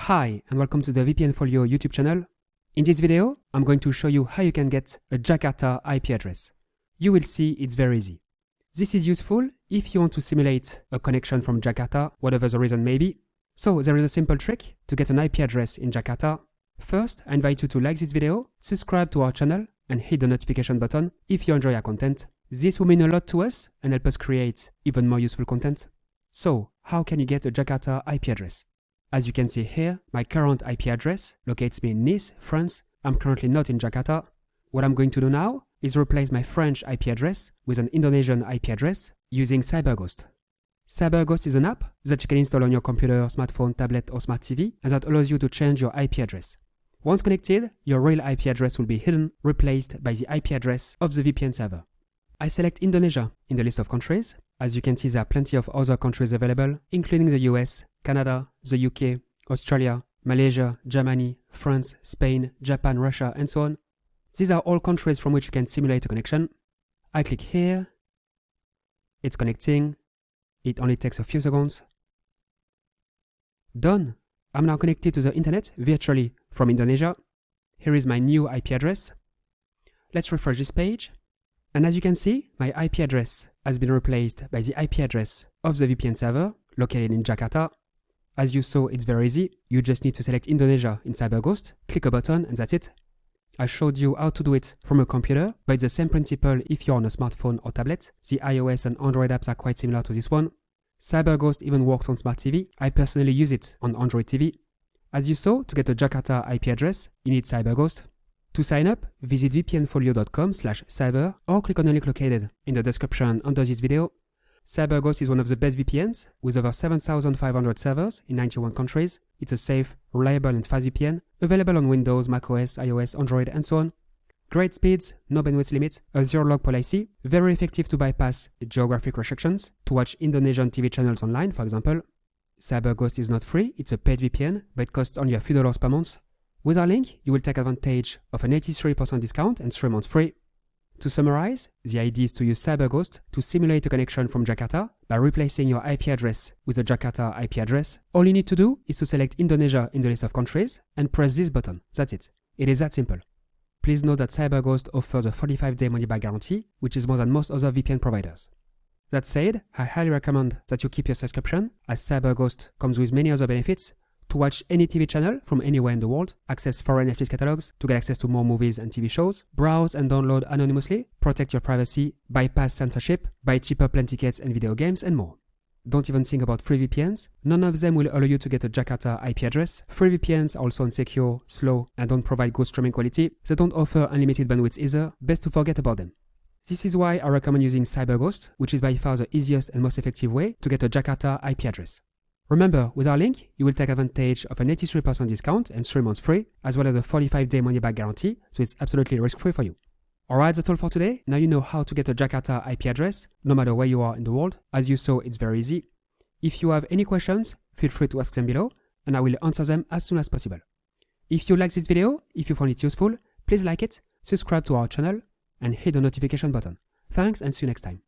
Hi and welcome to the VPN Folio YouTube channel. In this video, I'm going to show you how you can get a Jakarta IP address. You will see it's very easy. This is useful if you want to simulate a connection from Jakarta, whatever the reason may be. So there is a simple trick to get an IP address in Jakarta. First, I invite you to like this video, subscribe to our channel, and hit the notification button if you enjoy our content. This will mean a lot to us and help us create even more useful content. So, how can you get a Jakarta IP address? As you can see here, my current IP address locates me in Nice, France. I'm currently not in Jakarta. What I'm going to do now is replace my French IP address with an Indonesian IP address using CyberGhost. CyberGhost is an app that you can install on your computer, smartphone, tablet, or smart TV, and that allows you to change your IP address. Once connected, your real IP address will be hidden, replaced by the IP address of the VPN server. I select Indonesia in the list of countries. As you can see, there are plenty of other countries available, including the US, Canada, the UK, Australia, Malaysia, Germany, France, Spain, Japan, Russia, and so on. These are all countries from which you can simulate a connection. I click here. It's connecting. It only takes a few seconds. Done. I'm now connected to the internet virtually from Indonesia. Here is my new IP address. Let's refresh this page. And as you can see, my IP address has been replaced by the IP address of the VPN server located in Jakarta. As you saw, it's very easy. You just need to select Indonesia in CyberGhost, click a button, and that's it. I showed you how to do it from a computer, but it's the same principle if you're on a smartphone or tablet. The iOS and Android apps are quite similar to this one. CyberGhost even works on smart TV. I personally use it on Android TV. As you saw, to get a Jakarta IP address, you need CyberGhost. To sign up, visit vpnfolio.com/cyber or click on the link located in the description under this video. CyberGhost is one of the best VPNs with over 7,500 servers in 91 countries. It's a safe, reliable and fast VPN available on Windows, macOS, iOS, Android and so on. Great speeds, no bandwidth limit, a zero-log policy, very effective to bypass geographic restrictions, to watch Indonesian TV channels online, for example. CyberGhost is not free, it's a paid VPN, but it costs only a few dollars per month. With our link, you will take advantage of an 83% discount and 3 months free. To summarize, the idea is to use CyberGhost to simulate a connection from Jakarta by replacing your IP address with a Jakarta IP address. All you need to do is to select Indonesia in the list of countries and press this button. That's it. It is that simple. Please note that CyberGhost offers a 45-day money-back guarantee, which is more than most other VPN providers. That said, I highly recommend that you keep your subscription, as CyberGhost comes with many other benefits: to watch any TV channel from anywhere in the world, access foreign Netflix catalogs to get access to more movies and TV shows, browse and download anonymously, protect your privacy, bypass censorship, buy cheaper plane tickets and video games, and more. Don't even think about free VPNs. None of them will allow you to get a Jakarta IP address. Free VPNs are also insecure, slow, and don't provide good streaming quality. They don't offer unlimited bandwidth either. Best to forget about them. This is why I recommend using CyberGhost, which is by far the easiest and most effective way to get a Jakarta IP address. Remember, with our link, you will take advantage of an 83% discount and 3 months free, as well as a 45-day money-back guarantee, so it's absolutely risk-free for you. Alright, that's all for today. Now you know how to get a Jakarta IP address, no matter where you are in the world. As you saw, it's very easy. If you have any questions, feel free to ask them below, and I will answer them as soon as possible. If you like this video, if you found it useful, please like it, subscribe to our channel, and hit the notification button. Thanks, and see you next time.